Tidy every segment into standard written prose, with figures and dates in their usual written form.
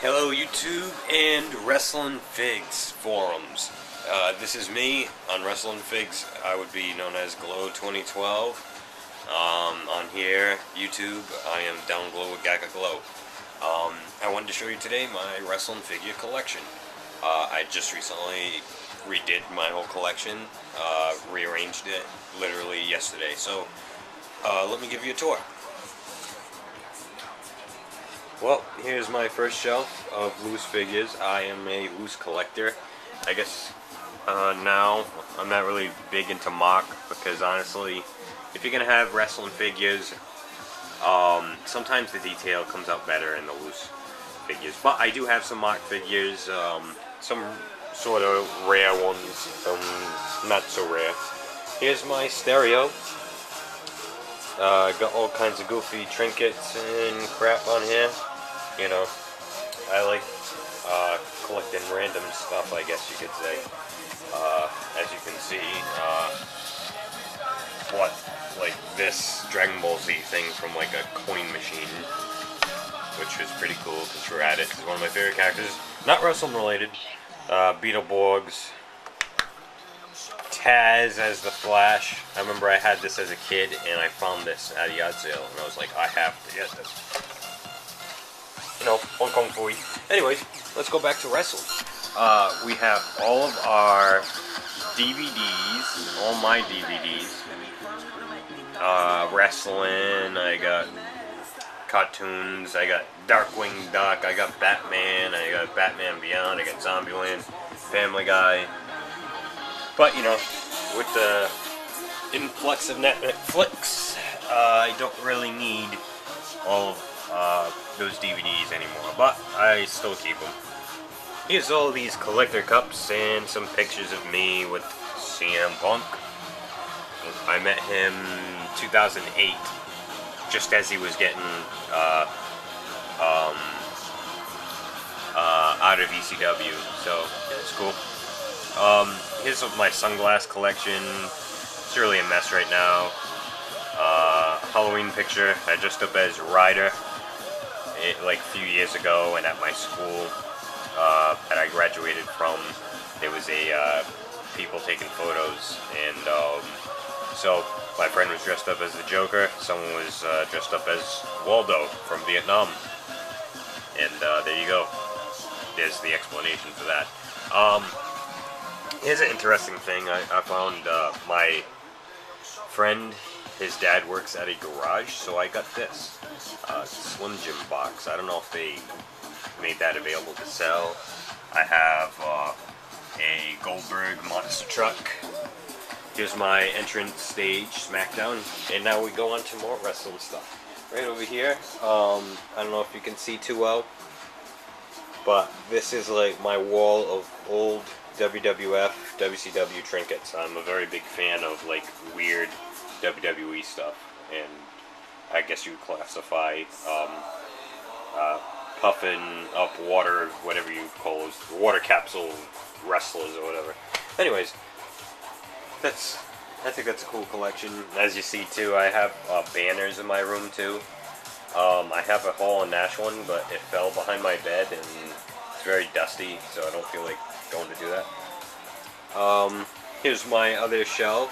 Hello YouTube and Wrestling Figs forums. This is me on Wrestling Figs. I would be known as Glow 2012. On here, YouTube, I am Down Glow with Gaga Glow. I wanted to show you today my wrestling figure collection. I just recently redid my whole collection, rearranged it literally yesterday. So let me give you a tour. Well, here's my first shelf of loose figures. I am a loose collector. I guess now I'm not really big into mock because honestly, if you're gonna have wrestling figures, sometimes the detail comes out better in the loose figures. But I do have some mock figures, some sort of rare ones, some not so rare. Here's my stereo. Got all kinds of goofy trinkets and crap on here. You know, I like collecting random stuff, I guess you could say. As you can see, like this Dragon Ball Z thing from like a coin machine, which was pretty cool because Raditz is one of my favorite characters. Not wrestling related. Beetleborgs. Taz as the Flash. I remember I had this as a kid and I found this at a yard sale and I was like, I have to get this. You know, Hong Kong Fooey. Anyways, let's go back to wrestling. We have all of our DVDs, all my DVDs. Wrestling, I got cartoons, I got Darkwing Duck, I got Batman, I got Batman Beyond, I got Zombieland, Family Guy. But, you know, with the influx of Netflix, I don't really need all of those DVDs anymore, but I still keep them. Here's all these collector cups and some pictures of me with CM Punk. I met him 2008, just as he was getting out of ECW, so it's cool. Here's my sunglass collection. It's really a mess right now. Halloween picture. I dressed up as Ryder like a few years ago, and at my school that I graduated from, there was a people taking photos, and so my friend was dressed up as the Joker. Someone was dressed up as Waldo from Vietnam, and there you go. There's the explanation for that. Here's an interesting thing. I found my friend, his dad works at a garage, so I got this Slim Jim box. I don't know if they made that available to sell. I have a Goldberg monster truck. Here's my entrance stage, SmackDown, and now we go on to more wrestling stuff. Right over here, I don't know if you can see too well, but this is like my wall of old WWF, WCW trinkets. I'm a very big fan of like weird WWE stuff, and I guess you would classify puffing up water, whatever you call those, water capsule wrestlers or whatever. Anyways, I think that's a cool collection. As you see too, I have banners in my room too. I have a Hall and Nash one, but it fell behind my bed and it's very dusty, so I don't feel like going to do that. Here's my other shelf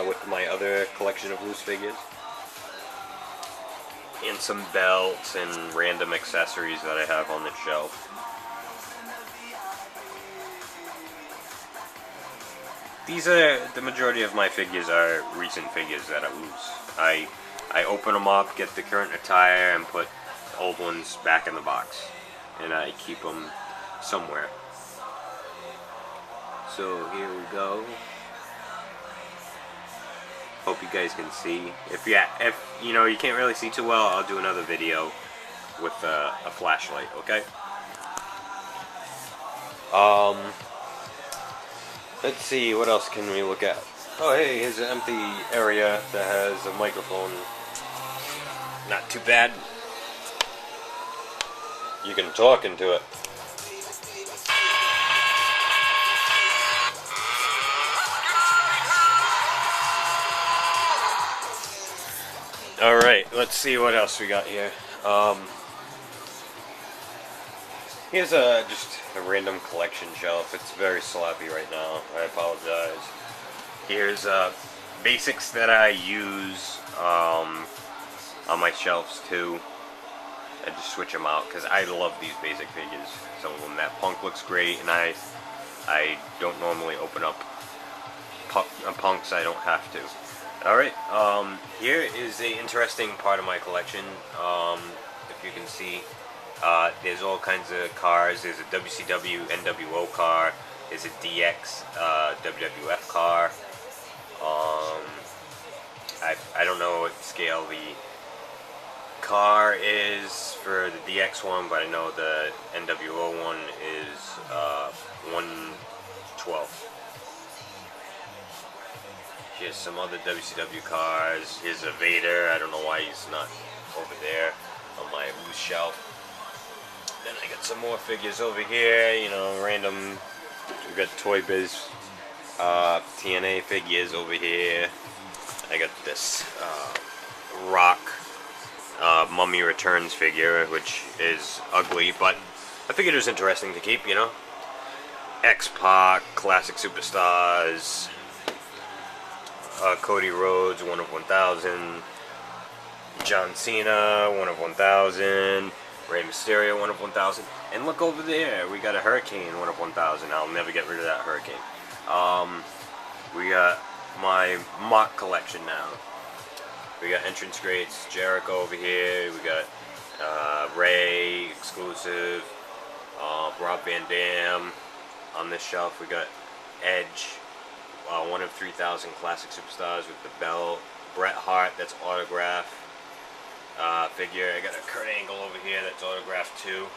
with my other collection of loose figures. And some belts and random accessories that I have on the shelf. These are, the majority of my figures are recent figures that are loose. I open them up, get the current attire, and put old ones back in the box. And I keep them somewhere. So here we go. Hope you guys can see. If you know you can't really see too well, I'll do another video with a flashlight. Okay. Let's see, what else can we look at? Oh, hey, here's an empty area that has a microphone. Not too bad. You can talk into it. Alright, let's see what else we got here. Here's just a random collection shelf. It's very sloppy right now. I apologize. Here's basics that I use on my shelves too. I just switch them out because I love these basic figures. Some of them, that Punk looks great, and I don't normally open up punks. I don't have to. All right. Here is a interesting part of my collection. If you can see. There's all kinds of cars. There's a WCW NWO car. There's a DX WWF car. I don't know what scale the car is for the DX one, but I know the NWO one is 1/12. Here's some other WCW cars. Here's a Vader. I don't know why he's not over there on my loose shelf. Then I got some more figures over here, you know, random. We got Toy Biz TNA figures over here. I got this Rock Mummy Returns figure, which is ugly, but I figured it was interesting to keep, you know. X-Pac, Classic Superstars, Cody Rhodes, 1/1000, John Cena, 1/1000, Rey Mysterio, 1/1000, and look over there, we got a Hurricane, 1/1000. I'll never get rid of that Hurricane. We got my mock collection now. We got entrance greats, Jericho over here. We got Ray exclusive, Rob Van Dam. On this shelf, we got Edge, 1/3000 Classic Superstars with the belt. Bret Hart, that's autograph figure. I got a Kurt Angle over here that's autographed too.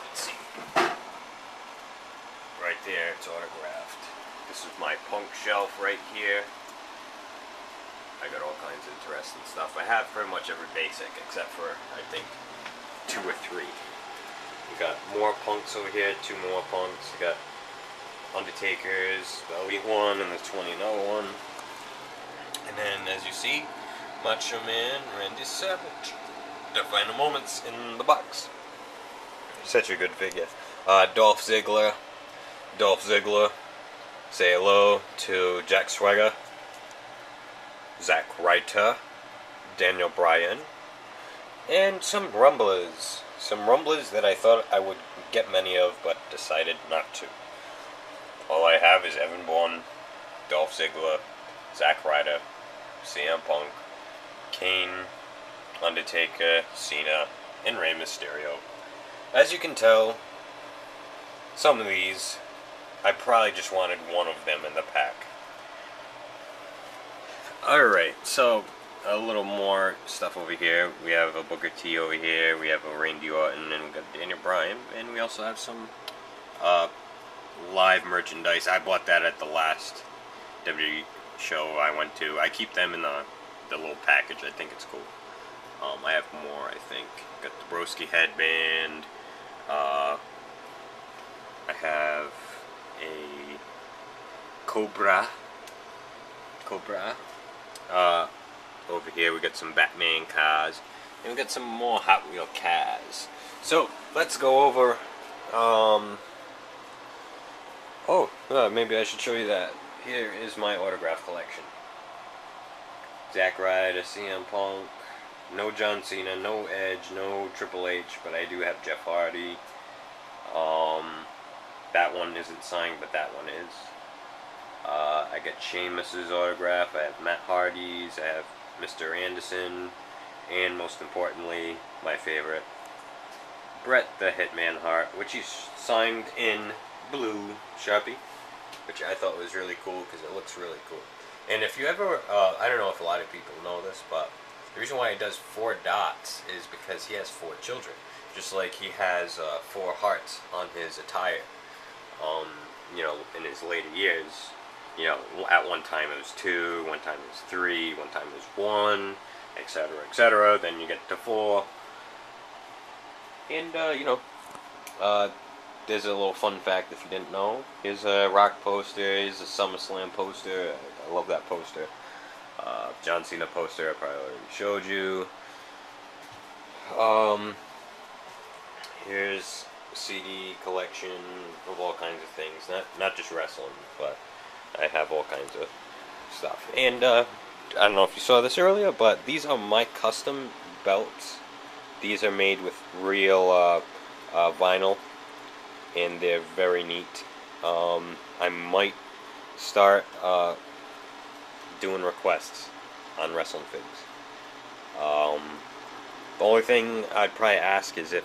Let's see. Right there, it's autographed. This is my Punk shelf right here. I got all kinds of interesting stuff. I have pretty much every basic except for, I think, 2 or 3. We got more Punks over here, 2 more Punks. We got Undertaker's, the Elite one, and the 20-1. And then, as you see, Macho Man Randy Savage. The final moments in the box. Such a good figure. Dolph Ziggler. Say hello to Jack Swagger, Zack Ryder, Daniel Bryan, and some Rumblers. Some Rumblers that I thought I would get many of, but decided not to. All I have is Evan Bourne, Dolph Ziggler, Zack Ryder, CM Punk, Kane, Undertaker, Cena, and Rey Mysterio. As you can tell, some of these, I probably just wanted one of them in the pack. Alright, so a little more stuff over here. We have a Booker T over here, we have a Randy Orton, and we got Daniel Bryan, and we also have some live merchandise. I bought that at the last WWE show I went to. I keep them in the little package. I think it's cool. I have more, I think. Got the Broski headband. I have a Cobra. Over here we got some Batman cars. And we got some more Hot Wheel cars. So, let's go over... maybe I should show you that. Here is my autograph collection. Zack Ryder, CM Punk, no John Cena, no Edge, no Triple H, but I do have Jeff Hardy. That one isn't signed, but that one is. I got Sheamus's autograph, I have Matt Hardy's, I have Mr. Anderson, and most importantly, my favorite, Bret the Hitman Hart, which he's signed in blue Sharpie, which I thought was really cool because it looks really cool. And if you ever, I don't know if a lot of people know this, but the reason why he does 4 dots is because he has 4 children. Just like he has 4 hearts on his attire. You know, in his later years, you know, at one time it was 2, one time it was 3, one time it was 1, etc., etc. Then you get to 4. And, you know, there's a little fun fact if you didn't know. Here's a Rock poster, here's a SummerSlam poster. I love that poster. John Cena poster I probably already showed you. Here's CD collection of all kinds of things. Not just wrestling, but I have all kinds of stuff. And I don't know if you saw this earlier, but these are my custom belts. These are made with real vinyl, and they're very neat. I might start doing requests on wrestling figs. The only thing I'd probably ask is if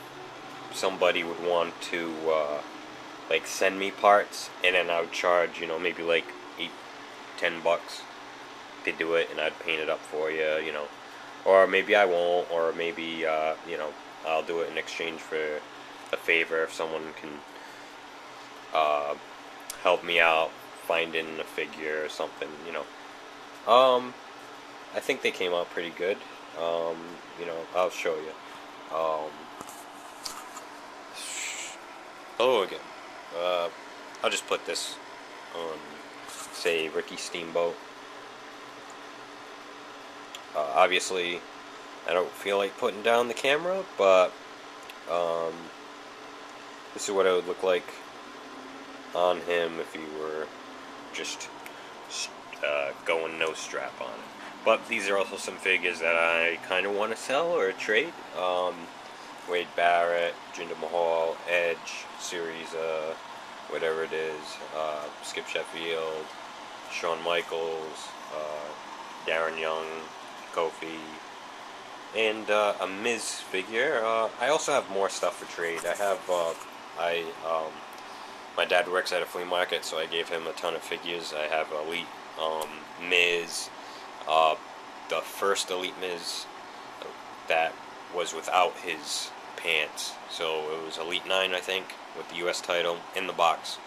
somebody would want to like send me parts, and then I would charge, maybe like $8-10 to do it, and I'd paint it up for you, or maybe I won't, or maybe I'll do it in exchange for a favor if someone can help me out finding a figure or something. I think they came out pretty good. I'll show you. Hello again. I'll just put this on, say, Ricky Steamboat. Obviously, I don't feel like putting down the camera, but this is what it would look like on him if he were just going no strap on it. But these are also some figures that I kind of want to sell or trade. Wade Barrett, Jinder Mahal, Edge, Series, whatever it is, Skip Sheffield, Shawn Michaels, Darren Young, Kofi, and a Miz figure. I also have more stuff for trade. I have, my dad works at a flea market, so I gave him a ton of figures. I have Elite Miz, the first Elite Miz that was without his pants. So it was Elite 9, I think, with the US title in the box.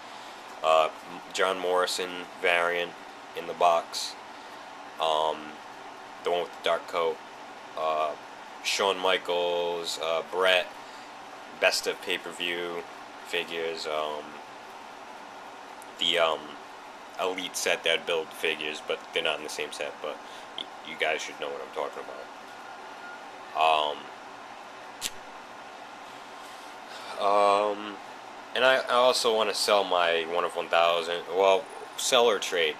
John Morrison variant in the box. The one with the dark coat. Shawn Michaels, Brett, best of pay-per-view figures. The Elite set that build figures, but they're not in the same set, but you guys should know what I'm talking about. And I also want to sell my 1 of 1,000, well, sell or trade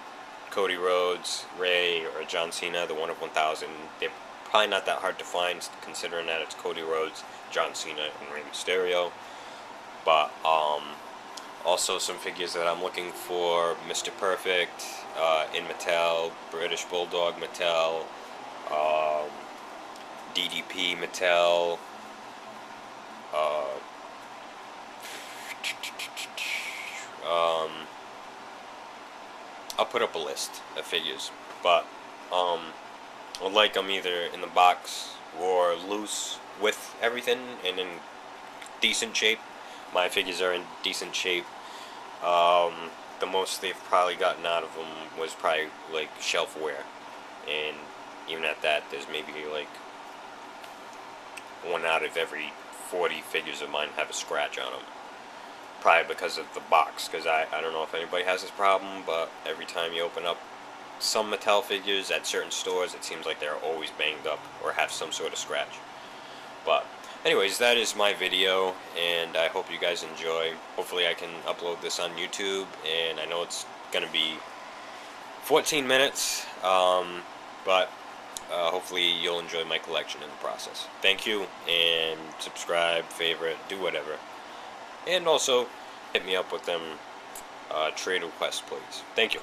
Cody Rhodes, Ray, or John Cena, the 1 of 1,000. They're probably not that hard to find, considering that it's Cody Rhodes, John Cena, and Rey Mysterio. But also some figures that I'm looking for: Mr. Perfect in Mattel, British Bulldog Mattel, DDP Mattel, I'll put up a list of figures, but I'd like them either in the box or loose with everything and in decent shape. My figures are in decent shape. The most they've probably gotten out of them was probably like shelf wear, and even at that, there's maybe like 1 out of every 40 figures of mine have a scratch on them. Probably because of the box, because I don't know if anybody has this problem, but every time you open up some Mattel figures at certain stores, it seems like they're always banged up or have some sort of scratch. But anyways, that is my video, and I hope you guys enjoy. Hopefully I can upload this on YouTube, and I know it's going to be 14 minutes, but hopefully you'll enjoy my collection in the process. Thank you, and subscribe, favorite, do whatever. And also, hit me up with them trade requests, please. Thank you.